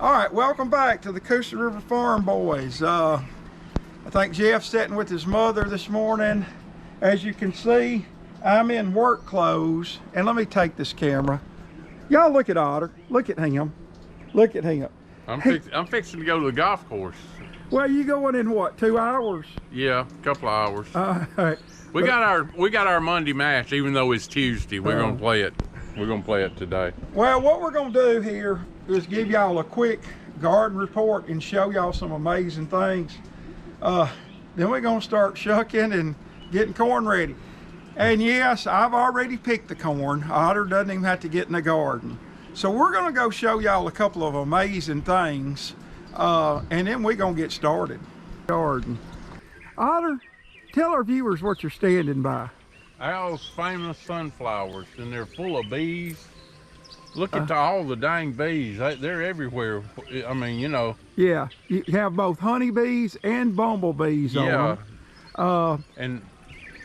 All right, welcome back to the Coosa River Farm Boys. I think Jeff's sitting with his mother this morning. As you can see, I'm in work clothes, and let me take this camera. Y'all look at Otter. Look at him. Look at him. I'm fixing to go to the golf course. Well, you going in what, 2 hours? Yeah, a couple of hours. All right. We got our Monday match, even though it's Tuesday. We're gonna play it. We're gonna play it today. Well, what we're gonna do here is give y'all a quick garden report and show y'all some amazing things. Then we're gonna start shucking and getting corn ready. And yes, I've already picked the corn. Otter doesn't even have to get in the garden. So we're gonna go show y'all a couple of amazing things, and then we're gonna get started. Garden. Otter, tell our viewers what you're standing by. Al's famous sunflowers, and they're full of bees. Look at all the dang bees. They're everywhere. I mean, you know. Yeah, you have both honeybees and bumblebees on them. And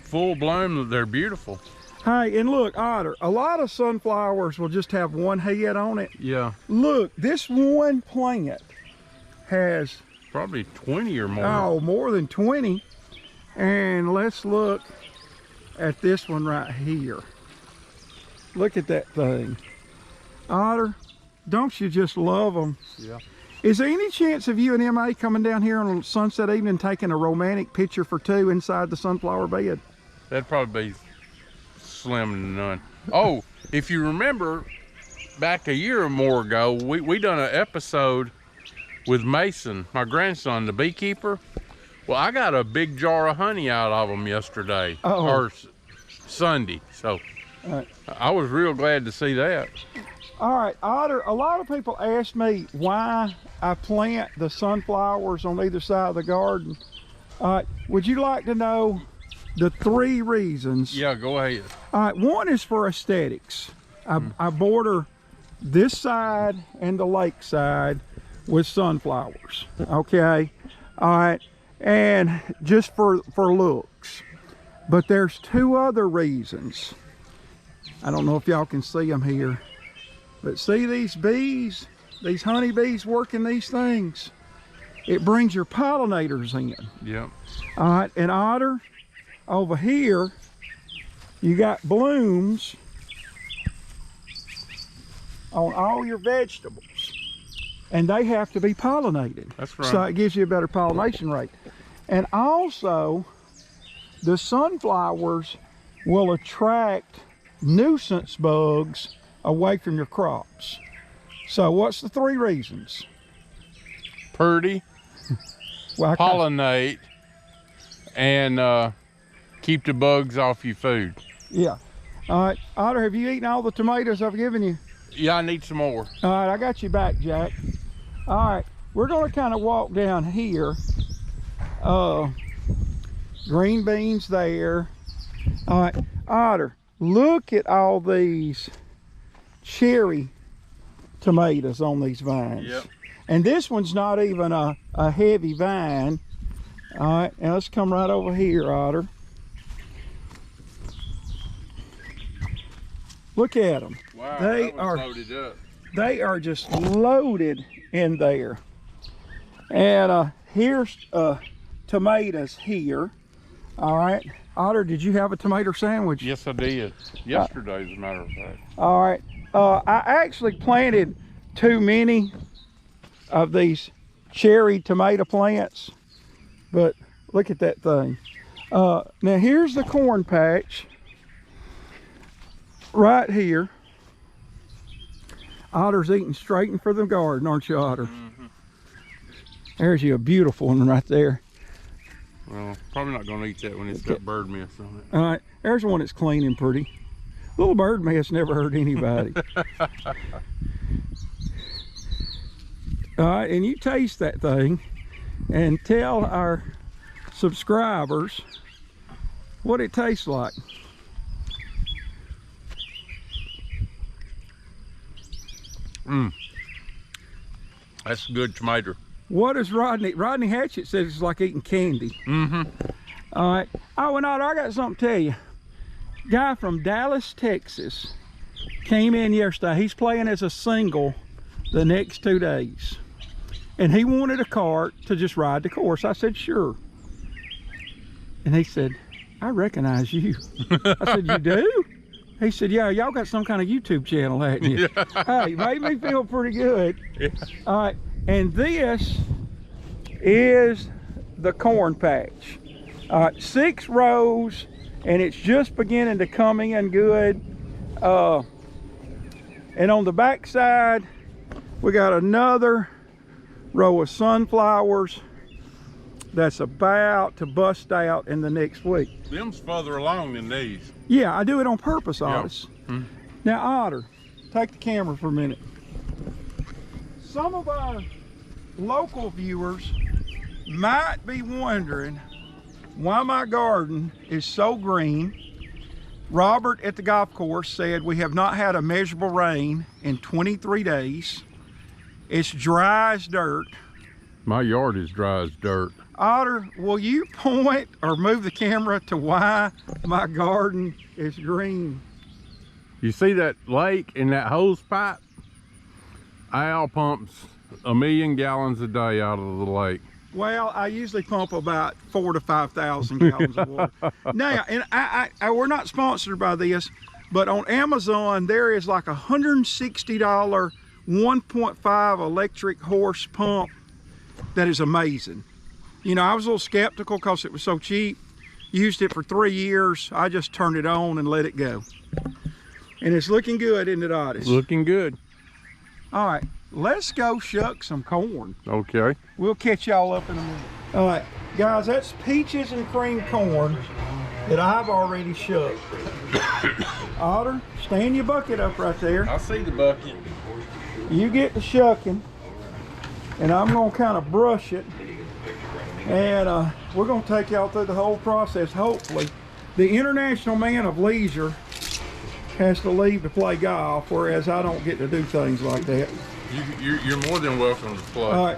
full bloom, they're beautiful. Hey, and look, Otter, a lot of sunflowers will just have one head on it. Yeah. Look, this one plant has probably 20 or more. Oh, more than 20. And let's look at this one right here. Look at that thing. Otter, don't you just love them? Yeah. Is there any chance of you and MA coming down here on a sunset evening taking a romantic picture for two inside the sunflower bed? That'd probably be slim to none. Oh, if you remember back a year or more ago, we done an episode with Mason, my grandson, the beekeeper. Well, I got a big jar of honey out of them yesterday, or Sunday. So I was real glad to see that. All right, Otter, a lot of people ask me why I plant the sunflowers on either side of the garden. Would you like to know the 3 reasons? Yeah, go ahead. All right, one is for aesthetics. I border this side and the lake side with sunflowers, okay? All right, and just for looks. But there's 2 other reasons. I don't know if y'all can see them here, but see these bees, these honeybees working these things? It brings your pollinators in. Yep. All right, and Otter, over here, you got blooms on all your vegetables, and they have to be pollinated. That's right. So it gives you a better pollination rate. And also, the sunflowers will attract nuisance bugs away from your crops. So what's the 3 reasons? Purdy, Well, pollinate, and keep the bugs off your food. Yeah. All right, Otter, have you eaten all the tomatoes I've given you? Yeah, I need some more. All right, I got you back, Jack. All right, we're gonna kind of walk down here. Green beans there. All right, Otter, look at all these cherry tomatoes on these vines. Yep. And this one's not even a heavy vine. All right, now let's come right over here, Otter. Look at them. Wow, they that was loaded up. They are just loaded in there. And here's tomatoes here. All right, Otter, did you have a tomato sandwich? Yes, I did. Yesterday, as a matter of fact. All right, I actually planted too many of these cherry tomato plants, but look at that thing. Now here's the corn patch right here. Otter's eating straight in for the garden, aren't you, Otter? Mm-hmm. There's you a beautiful one right there. Well, probably not going to eat that one. It's got bird mess on it. All right, there's one that's clean and pretty. Little bird mess never hurt anybody. All right, and you taste that thing and tell our subscribers what it tastes like. That's a good tomato. What is Rodney Hatchett says it's like eating candy. Mm-hmm. All right. Oh, and I got something to tell you. Guy from Dallas, Texas came in yesterday. He's playing as a single the next 2 days. And he wanted a cart to just ride the course. I said, sure. And he said, I recognize you. I said, you do? He said, yeah, y'all got some kind of YouTube channel, haven't you? Yeah. Hey, made me feel pretty good. Yeah. All right, and this is the corn patch. 6 rows, and it's just beginning to come in good. And on the back side, we got another row of sunflowers that's about to bust out in the next week. Them's further along than these. Yeah, I do it on purpose, Otis. Yep. Hmm. Now, Otter, take the camera for a minute. Some of our local viewers might be wondering why my garden is so green. Robert at the golf course said we have not had a measurable rain in 23 days. It's dry as dirt. My yard is dry as dirt. Otter, will you point or move the camera to why my garden is green? You see that lake and that hose pipe? Al pumps 1 million gallons a day out of the lake. Well, I usually pump about 4,000 to 5,000 gallons of water. Now, and I we're not sponsored by this, but on Amazon there is like $160 1.5 electric horse pump that is amazing. You know, I was a little skeptical because it was so cheap. Used it for 3 years. I just turned it on and let it go. And it's looking good, isn't it, Otis? Looking good. All right, let's go shuck some corn. Okay. We'll catch y'all up in a minute. All right, guys, that's peaches and cream corn that I've already shucked. Otter, stand your bucket up right there. I see the bucket. You get the shucking, and I'm gonna kind of brush it. And we're going to take y'all through the whole process, hopefully. The international man of leisure has to leave to play golf, whereas I don't get to do things like that. You're more than welcome to play. All right.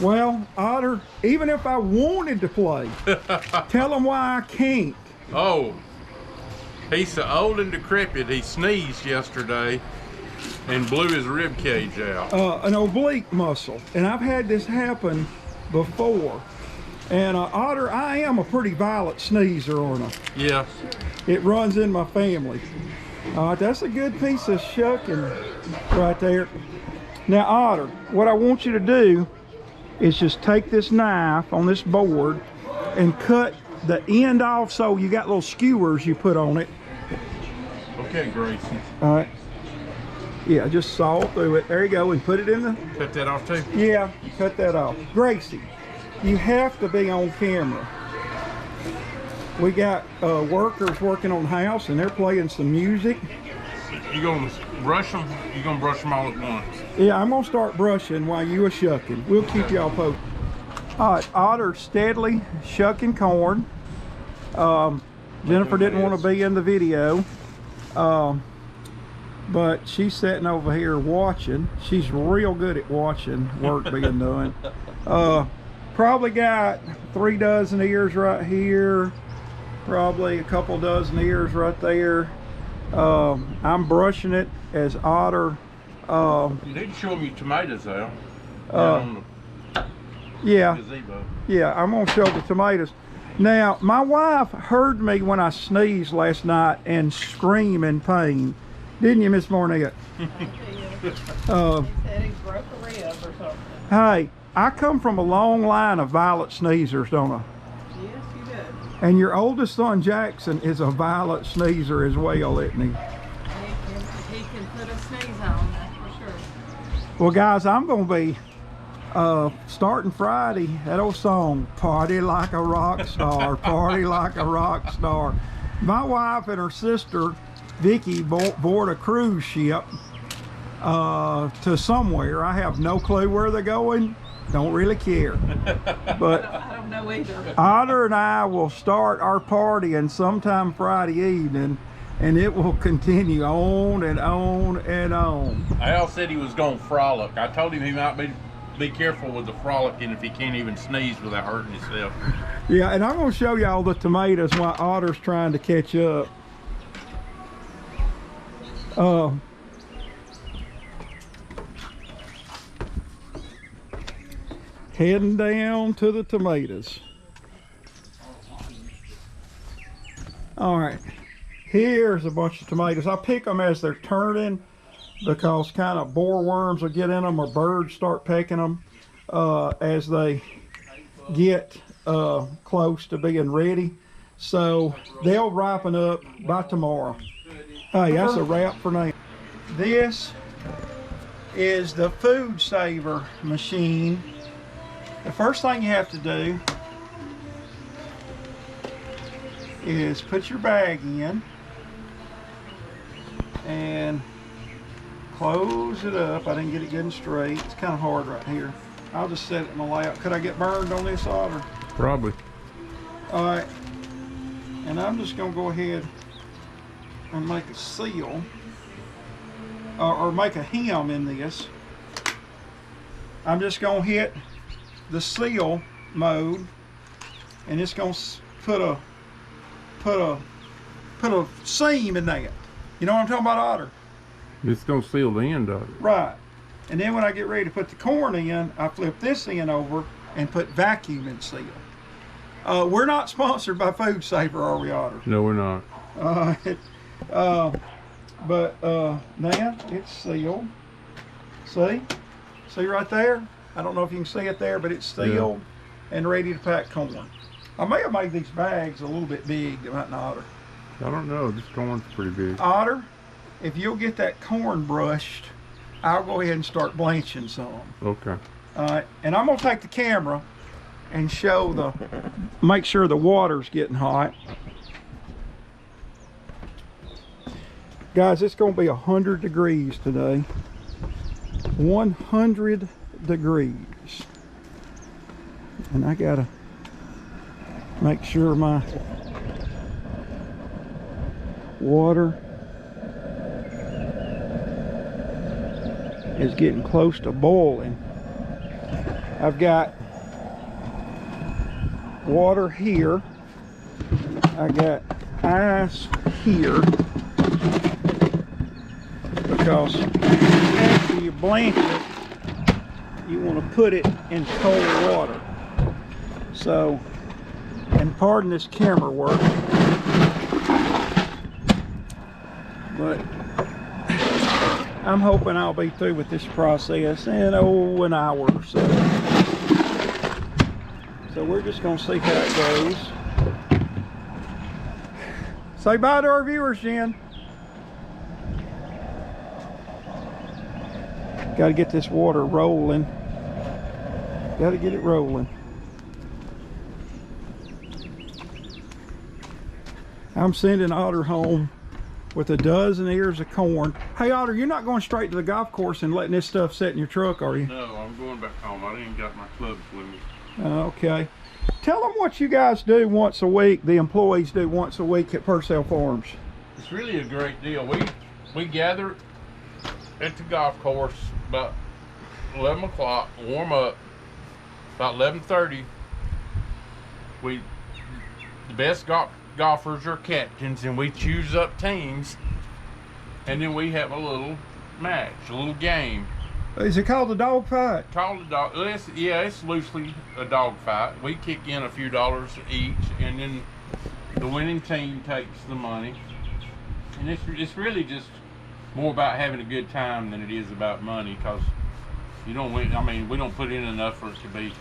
Well, Otter, even if I wanted to play, tell them why I can't. Oh, he's so old and decrepit, he sneezed yesterday and blew his rib cage out. An oblique muscle. And I've had this happen before. And Otter, I am a pretty violent sneezer, aren't I? Yeah. It runs in my family. That's a good piece of shucking right there. Now, Otter, what I want you to do is just take this knife on this board and cut the end off so you got little skewers you put on it. Okay, Gracie. All right. Yeah, just saw through it. There you go, and put it in the... Cut that off too? Yeah, cut that off. Gracie, you have to be on camera. We got workers working on the house, and they're playing some music. You gonna brush them? You gonna brush them all at once? Yeah, I'm gonna start brushing while you are shucking. We'll keep y'all posted. All right, Otter steadily shucking corn. Jennifer didn't want to be in the video. But she's sitting over here watching. She's real good at watching work being done. Probably got 3 dozen ears right here. Probably a couple dozen ears right there. I'm brushing it as Otter. You need to show them your tomatoes out. Yeah. Gazebo. Yeah, I'm gonna show the tomatoes. Now, my wife heard me when I sneezed last night and scream in pain. Didn't you, Miss Barnett? He said he broke a rib or something. Hey, I come from a long line of violent sneezers, don't I? Yes, you did. And your oldest son, Jackson, is a violent sneezer as well, isn't he? He can put a sneeze on, that's for sure. Well, guys, I'm going to be starting Friday, that old song, Party Like a Rock Star, Party Like a Rock Star. My wife and her sister, Vicky, board a cruise ship to somewhere. I have no clue where they're going. Don't really care. But I don't know either. Otter and I will start our party and sometime Friday evening, and it will continue on and on and on. Al said he was going to frolic. I told him he might be careful with the frolicking if he can't even sneeze without hurting himself. Yeah, and I'm going to show y'all the tomatoes while Otter's trying to catch up. Heading down to the tomatoes. All right, here's a bunch of tomatoes. I pick them as they're turning because kind of boreworms will get in them or birds start pecking them as they get close to being ready. So they'll ripen up by tomorrow. Hey, that's a wrap for now. This is the food saver machine. The first thing you have to do is put your bag in and close it up. I didn't get it good and straight. It's kind of hard right here. I'll just set it in my lap. Could I get burned on this, Otter? Probably. All right. And I'm just going to go ahead and make a seal or make a hem in this. I'm just going to hit the seal mode and it's going to put a seam in that. You know what I'm talking about, Otter? It's gonna seal the end of it. Right. And then when I get ready to put the corn in, I flip this end over and put vacuum and seal. We're not sponsored by Food Saver, are we, Otter? No, we're not. Now it's sealed. See right there? I don't know if you can see it there, but it's sealed and ready to pack corn. I may have made these bags a little bit big, mightn't I, Otter? I don't know. This corn's pretty big. Otter, if you'll get that corn brushed, I'll go ahead and start blanching some. Okay. And I'm gonna take the camera and show make sure the water's getting hot. Guys, it's gonna be 100 degrees today. 100 degrees. And I gotta make sure my water is getting close to boiling. I've got water here. I got ice here because after you blanch it, you want to put it in cold water. So, and pardon this camera work, but I'm hoping I'll be through with this process in an hour or so. So we're just going to see how it goes. Say bye to our viewers, Jen. Got to get this water rolling. Got to get it rolling. I'm sending Otter home with a dozen ears of corn. Hey, Otter, you're not going straight to the golf course and letting this stuff sit in your truck, are you? No, I'm going back home. I ain't got my clubs with me. Okay. Tell them what you guys do once a week, the employees do once a week at Purcell Farms. It's really a great deal. We gather at the golf course about 11 o'clock, warm up. About 11:30, the best golfers are captains, and we choose up teams, and then we have a little match, a little game. Is it called a dog fight? Called a dog. It's loosely a dog fight. We kick in a few dollars each, and then the winning team takes the money. And it's really just more about having a good time than it is about money, because you don't win. I mean, we don't put in enough for it to be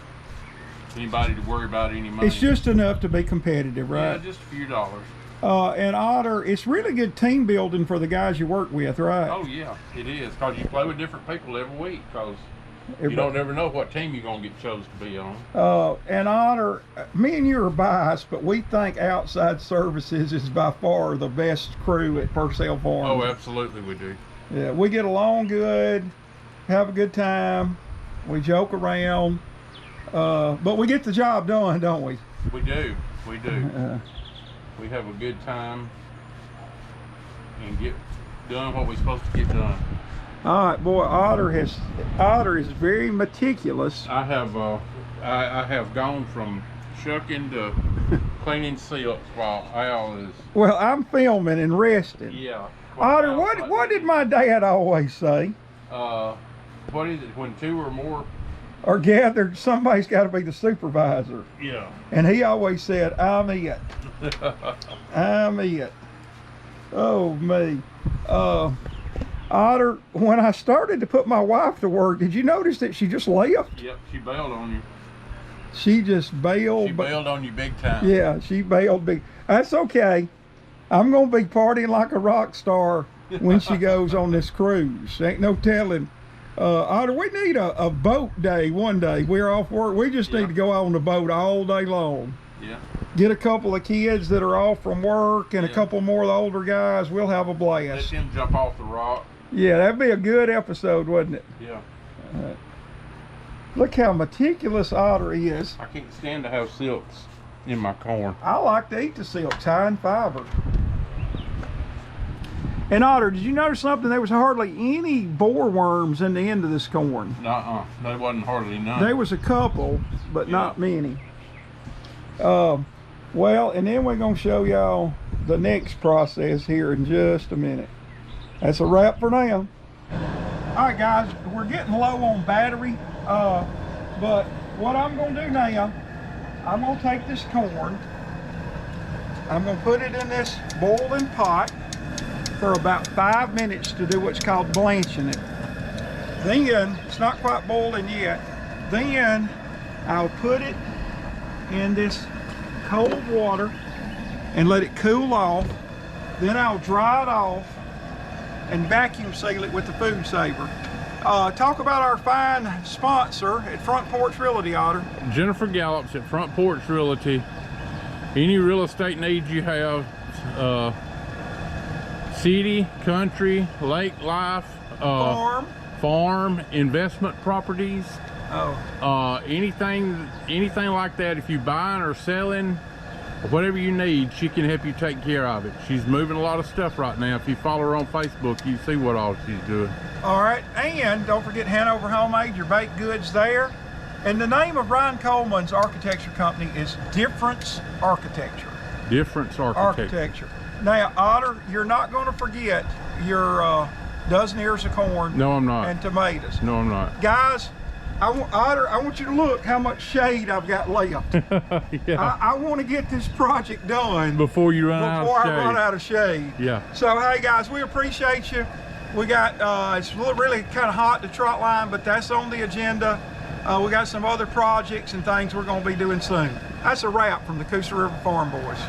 anybody to worry about any money. It's just enough to be competitive, right? Yeah, just a few dollars. And Otter, it's really good team building for the guys you work with, right? Oh yeah, it is, because you play with different people every week, because you don't ever know what team you're going to get chose to be on. And Otter, me and you are biased, but we think Outside Services is by far the best crew at Purcell Farms. Oh, absolutely we do. Yeah, we get along good, have a good time, we joke around, but we get the job done, don't we? We do. We have a good time and get done what we're supposed to get done. All right, boy. Otter is very meticulous. I have gone from shucking to cleaning silks while Al is. Well, I'm filming and resting. Yeah. Otter, what did my dad always say? What is it? When two or more are gathered, somebody's got to be the supervisor. Yeah. And he always said, I'm it. I'm it. Oh, me. Otter, when I started to put my wife to work, did you notice that she just left? Yep, she bailed on you. She just bailed. She bailed on you big time. Yeah, she bailed big. That's okay. I'm going to be partying like a rock star when she goes on this cruise. Ain't no telling. Otter, we need a boat day one day. We're off work. We just need to go out on the boat all day long. Yeah. Get a couple of kids that are off from work and a couple more of the older guys. We'll have a Let blast. them jump off the rock. Yeah, that'd be a good episode, wouldn't it? Yeah. Look how meticulous Otter is. I can't stand to have silks in my corn. I like to eat the silks, high in fiber. And Otter, did you notice something? There was hardly any borer worms in the end of this corn. Nuh-uh. There wasn't hardly none. There was a couple, but not many. Well, and then we're going to show y'all the next process here in just a minute. That's a wrap for now. All right, guys, we're getting low on battery, but what I'm going to do now, I'm going to take this corn, I'm going to put it in this boiling pot for about 5 minutes to do what's called blanching it. Then, it's not quite boiling yet, then I'll put it in this cold water and let it cool off. Then I'll dry it off and vacuum seal it with the food saver. Talk about our fine sponsor at Front Porch Realty, Otter. Jennifer Gallops at Front Porch Realty. Any real estate needs you have, city, country, lake life, farm, investment properties. Anything like that. If you buying or selling, whatever you need, she can help you take care of it. She's moving a lot of stuff right now. If you follow her on Facebook, you see what all she's doing. All right, and don't forget Hanover Homemade, your baked goods there. And the name of Ryan Coleman's architecture company is Difference Architecture. Difference Architecture. Now, Otter, you're not going to forget your dozen ears of corn. No, I'm not. And tomatoes. No, I'm not. Guys, Otter, I want you to look how much shade I've got left. Yeah. I want to get this project done Before you run out of shade. Before I run out of shade. Yeah. So, hey guys, we appreciate you. We got, it's really kind of hot, the trot line, but that's on the agenda. We got some other projects and things we're going to be doing soon. That's a wrap from the Coosa River Farm Boys.